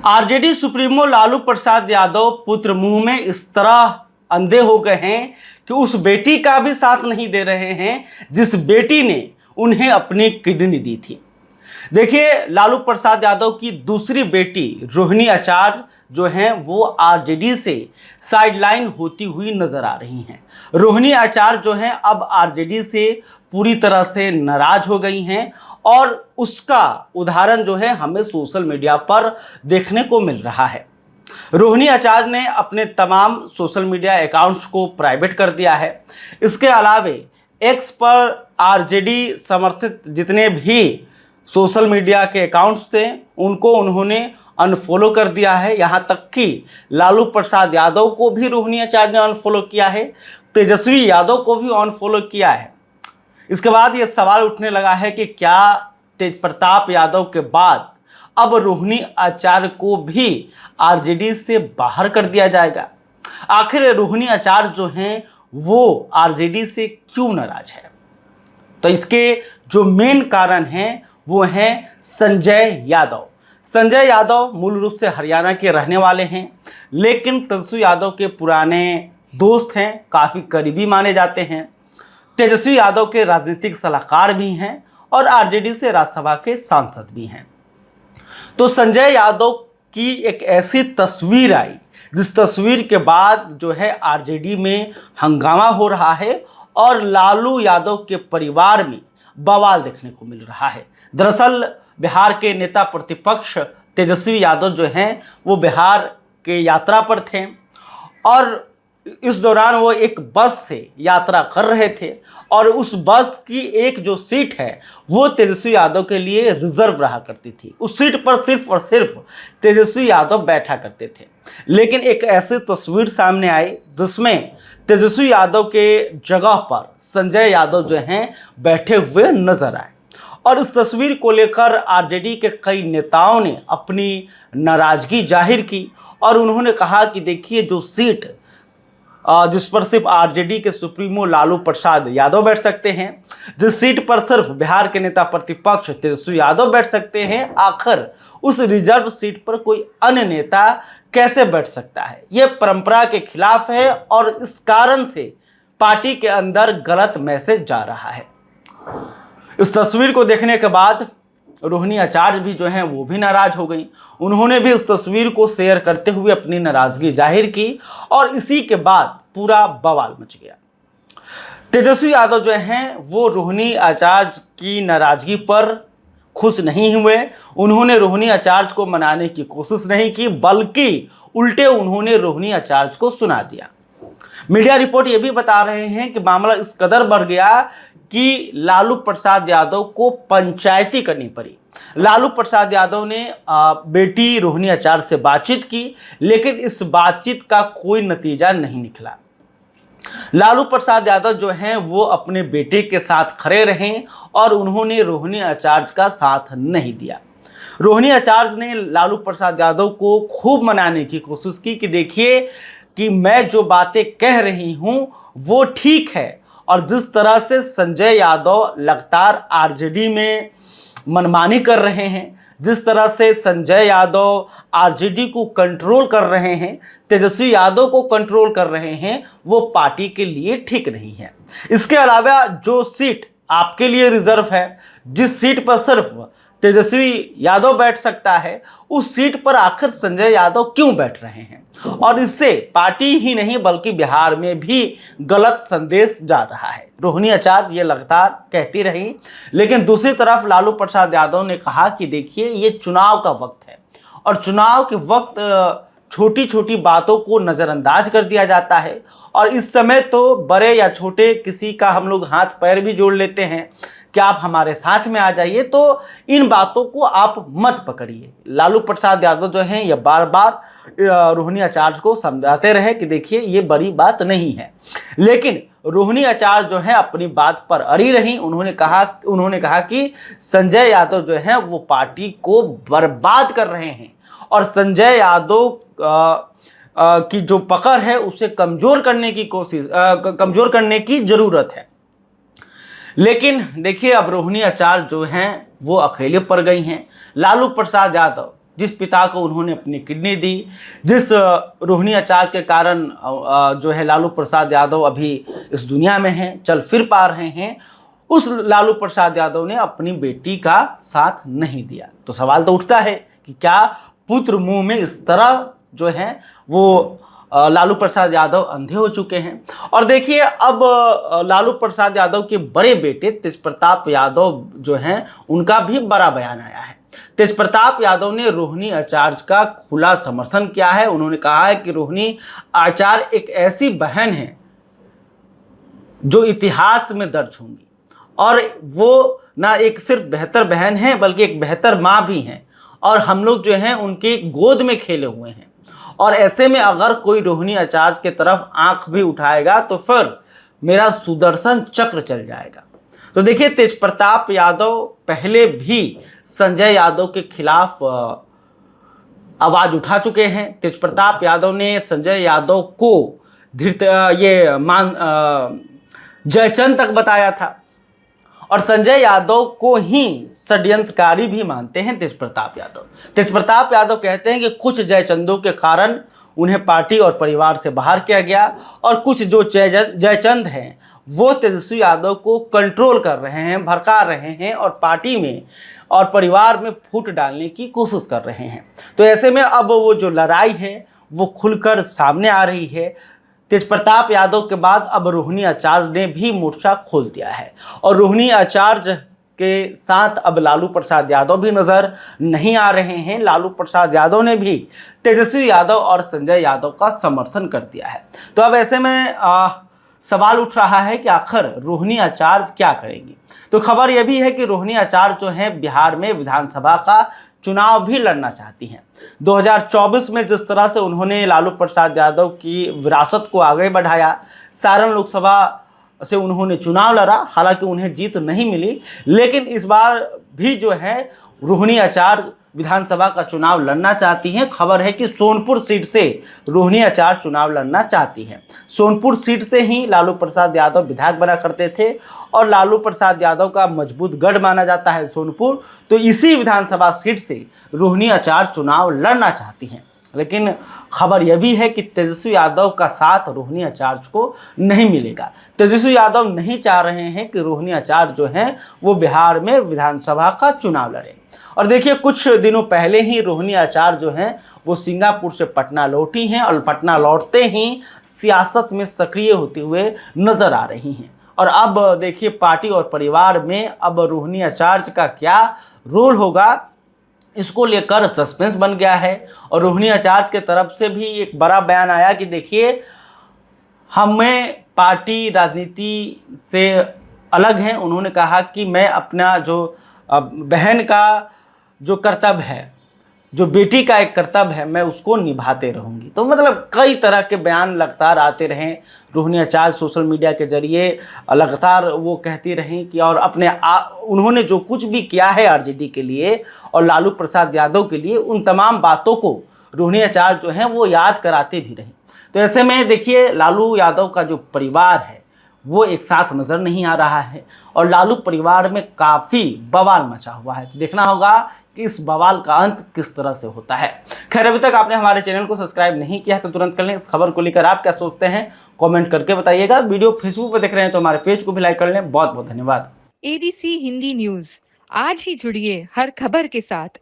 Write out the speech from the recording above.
RJD supremo Lalu Prasad Yadav पुत्र मुंह में इस तरह अंधे हो गए हैं कि उस बेटी का भी साथ नहीं दे रहे हैं जिस बेटी ने उन्हें अपनी किडनी दी थी। देखिए, लालू प्रसाद यादव की दूसरी बेटी रोहिणी आचार्य जो हैं वो आरजेडी से साइडलाइन होती हुई नजर आ रही हैं। रोहिणी आचार्य जो हैं अब आरजेडी से पूरी तरह से नाराज हो गई हैं और उसका उदाहरण जो है हमें सोशल मीडिया पर देखने को मिल रहा है। रोहिणी आचार्य ने अपने तमाम सोशल मीडिया अकाउंट्स को प्राइवेट कर दिया है। इसके अलावे एक्स पर आरजेडी समर्थित जितने भी सोशल मीडिया के अकाउंट्स थे उनको उन्होंने अनफॉलो कर दिया है। यहाँ तक कि लालू प्रसाद यादव को भी रोहिणी आचार्य ने अनफॉलो किया है, तेजस्वी यादव को भी अनफॉलो किया है। इसके बाद ये सवाल उठने लगा है कि क्या तेज प्रताप यादव के बाद अब रोहिणी आचार्य को भी आरजेडी से बाहर कर दिया जाएगा? आखिर रोहिणी आचार्य जो हैं वो आरजेडी से क्यों नाराज है? तो इसके जो मेन कारण हैं वो हैं संजय यादव। संजय यादव मूल रूप से हरियाणा के रहने वाले हैं, लेकिन तेजस्वी यादव के पुराने दोस्त हैं, काफ़ी करीबी माने जाते हैं। तेजस्वी यादव के राजनीतिक सलाहकार भी हैं और आरजेडी से राज्यसभा के सांसद भी हैं। तो संजय यादव की एक ऐसी तस्वीर आई जिस तस्वीर के बाद जो है आरजेडी में हंगामा हो रहा है और लालू यादव के परिवार में बवाल देखने को मिल रहा है। दरअसल बिहार के नेता प्रतिपक्ष तेजस्वी यादव जो हैं वो बिहार के यात्रा पर थे और इस दौरान वो एक बस से यात्रा कर रहे थे और उस बस की एक जो सीट है वो तेजस्वी यादव के लिए रिजर्व रहा करती थी। उस सीट पर सिर्फ और सिर्फ तेजस्वी यादव बैठा करते थे। लेकिन एक ऐसी तस्वीर सामने आई जिसमें तेजस्वी यादव के जगह पर संजय यादव जो हैं बैठे हुए नजर आए और इस तस्वीर को लेकर आरजेडी के कई नेताओं ने अपनी नाराजगी जाहिर की और उन्होंने कहा कि देखिए, जो सीट जिस पर सिर्फ आरजेडी के सुप्रीमो लालू प्रसाद यादव बैठ सकते हैं, जिस सीट पर सिर्फ बिहार के नेता प्रतिपक्ष तेजस्वी यादव बैठ सकते हैं, आखिर उस रिजर्व सीट पर कोई अन्य नेता कैसे बैठ सकता है? ये परंपरा के खिलाफ है और इस कारण से पार्टी के अंदर गलत मैसेज जा रहा है। इस तस्वीर को देखने के बाद रोहिणी आचार्य भी जो हैं वो भी नाराज हो गई। उन्होंने भी इस तस्वीर को शेयर करते हुए अपनी नाराजगी जाहिर की और इसी के बाद पूरा बवाल मच गया। तेजस्वी यादव जो हैं वो रोहिणी आचार्य की नाराजगी पर खुश नहीं हुए। उन्होंने रोहिणी आचार्य को मनाने की कोशिश नहीं की, बल्कि उल्टे उन्होंने रोहिणी आचार्य को सुना दिया। मीडिया रिपोर्ट ये भी बता रहे हैं कि मामला इस कदर बढ़ गया कि लालू प्रसाद यादव को पंचायती करनी पड़ी। लालू प्रसाद यादव ने बेटी रोहिणी आचार्य से बातचीत की, लेकिन इस बातचीत का कोई नतीजा नहीं निकला। लालू प्रसाद यादव जो हैं वो अपने बेटे के साथ खड़े रहे और उन्होंने रोहिणी आचार्य का साथ नहीं दिया। रोहिणी आचार्य ने लालू प्रसाद यादव को खूब मनाने की कोशिश की कि देखिए कि मैं जो बातें कह रही हूं वो ठीक है, और जिस तरह से संजय यादव लगातार आरजेडी में मनमानी कर रहे हैं, जिस तरह से संजय यादव आरजेडी को कंट्रोल कर रहे हैं, तेजस्वी यादव को कंट्रोल कर रहे हैं, वो पार्टी के लिए ठीक नहीं है। इसके अलावा जो सीट आपके लिए रिजर्व है, जिस सीट पर सिर्फ तेजस्वी यादव बैठ सकता है, उस सीट पर आखिर संजय यादव क्यों बैठ रहे हैं? और इससे पार्टी ही नहीं बल्कि बिहार में भी गलत संदेश जा रहा है। रोहिणी आचार्य ये लगातार कहती रही, लेकिन दूसरी तरफ लालू प्रसाद यादव ने कहा कि देखिए, ये चुनाव का वक्त है और चुनाव के वक्त छोटी छोटी बातों को नज़रअंदाज कर दिया जाता है और इस समय तो बड़े या छोटे किसी का हम लोग हाथ पैर भी जोड़ लेते हैं कि आप हमारे साथ में आ जाइए, तो इन बातों को आप मत पकड़िए। लालू प्रसाद यादव जो हैं ये बार बार रोहिणी आचार्य को समझाते रहे कि देखिए, ये बड़ी बात नहीं है, लेकिन रोहिणी आचार्य जो है अपनी बात पर अड़ी रही। उन्होंने कहा कि संजय यादव जो है वो पार्टी को बर्बाद कर रहे हैं और संजय यादव की जो पकड़ है उसे कमज़ोर करने की ज़रूरत है। लेकिन देखिए, अब रोहिणी आचार्य जो हैं वो अकेले पड़ गई हैं। लालू प्रसाद यादव जिस पिता को उन्होंने अपनी किडनी दी, जिस रोहिणी आचार्य के कारण जो है लालू प्रसाद यादव अभी इस दुनिया में हैं, चल फिर पा रहे हैं, उस लालू प्रसाद यादव ने अपनी बेटी का साथ नहीं दिया। तो सवाल तो उठता है कि क्या पुत्र मुंह में इस तरह जो है वो लालू प्रसाद यादव अंधे हो चुके हैं। और देखिए अब लालू प्रसाद यादव के बड़े बेटे तेज प्रताप यादव जो हैं उनका भी बड़ा बयान आया है। तेज प्रताप यादव ने रोहिणी आचार्य का खुला समर्थन किया है। उन्होंने कहा है कि रोहिणी आचार्य एक ऐसी बहन है जो इतिहास में दर्ज होंगी, और वो ना एक सिर्फ बेहतर बहन है बल्कि एक बेहतर माँ भी हैं, और हम लोग जो हैं उनके गोद में खेले हुए हैं। और ऐसे में अगर कोई रोहिणी आचार्य के तरफ आंख भी उठाएगा तो फिर मेरा सुदर्शन चक्र चल जाएगा। तो देखिए तेज प्रताप यादव पहले भी संजय यादव के खिलाफ आवाज उठा चुके हैं। तेज प्रताप यादव ने संजय यादव को जयचंद तक बताया था, और संजय यादव को ही षड्यंत्रकारी भी मानते हैं तेज प्रताप यादव। तेज प्रताप यादव कहते हैं कि कुछ जयचंदों के कारण उन्हें पार्टी और परिवार से बाहर किया गया, और कुछ जो जयचंद हैं वो तेजस्वी यादव को कंट्रोल कर रहे हैं, भड़का रहे हैं, और पार्टी में और परिवार में फूट डालने की कोशिश कर रहे हैं। तो ऐसे में अब वो जो लड़ाई है वो खुलकर सामने आ रही है। तेज प्रताप यादव के बाद अब रोहिणी आचार्य ने भी मोर्चा खोल दिया है, और रोहिणी आचार्य के साथ अब लालू प्रसाद यादव भी नजर नहीं आ रहे हैं। लालू प्रसाद यादव ने भी तेजस्वी यादव और संजय यादव का समर्थन कर दिया है। तो अब ऐसे में सवाल उठ रहा है कि आखिर रोहिणी आचार्य क्या करेंगी। तो खबर यह भी है कि रोहिणी आचार्य जो है बिहार में विधानसभा का चुनाव भी लड़ना चाहती हैं। 2024 में जिस तरह से उन्होंने लालू प्रसाद यादव की विरासत को आगे बढ़ाया, सारण लोकसभा से उन्होंने चुनाव लड़ा, हालांकि उन्हें जीत नहीं मिली, लेकिन इस बार भी जो है रोहिणी आचार्य विधानसभा का चुनाव लड़ना चाहती हैं। खबर है कि सोनपुर सीट से रोहिणी आचार्य चुनाव लड़ना चाहती हैं। सोनपुर सीट से ही लालू प्रसाद यादव विधायक बना करते थे, और लालू प्रसाद यादव का मजबूत गढ़ माना जाता है सोनपुर। तो इसी विधानसभा सीट से रोहिणी आचार्य चुनाव लड़ना चाहती हैं। लेकिन खबर यह भी है कि तेजस्वी यादव का साथ रोहिणी आचार्य को नहीं मिलेगा। तेजस्वी यादव नहीं चाह रहे हैं कि रोहिणी आचार्य जो हैं वो बिहार में विधानसभा का चुनाव लड़े। और देखिए कुछ दिनों पहले ही रोहिणी आचार्य जो हैं वो सिंगापुर से पटना लौटी हैं, और पटना लौटते ही सियासत में सक्रिय होते हुए नजर आ रही हैं। और अब देखिए पार्टी और परिवार में अब रोहिणी आचार्य का क्या रोल होगा, इसको लेकर सस्पेंस बन गया है। और रोहिणी आचार्य के तरफ से भी एक बड़ा बयान आया कि देखिए हमें पार्टी राजनीति से अलग हैं। उन्होंने कहा कि मैं अपना जो बहन का जो कर्तव्य है, जो बेटी का एक कर्तव्य है, मैं उसको निभाते रहूँगी। तो मतलब कई तरह के बयान लगातार आते रहें। रोहिणी आचार्य सोशल मीडिया के जरिए लगातार वो कहती रहें कि और उन्होंने जो कुछ भी किया है आरजेडी के लिए और लालू प्रसाद यादव के लिए, उन तमाम बातों को रोहिणी आचार्य जो हैं वो याद कराते भी रहें। तो ऐसे में देखिए लालू यादव का जो परिवार है वो एक साथ नज़र नहीं आ रहा है, और लालू परिवार में काफ़ी बवाल मचा हुआ है। तो देखना होगा कि इस बवाल का अंत किस तरह से होता है। खैर अभी तक आपने हमारे चैनल को सब्सक्राइब नहीं किया है तो तुरंत कर लें। इस खबर को लेकर आप क्या सोचते हैं कमेंट करके बताइएगा। वीडियो फेसबुक पर देख रहे हैं तो हमारे पेज को भी लाइक कर लें। बहुत बहुत धन्यवाद। ABC हिंदी न्यूज, आज ही जुड़िए हर खबर के साथ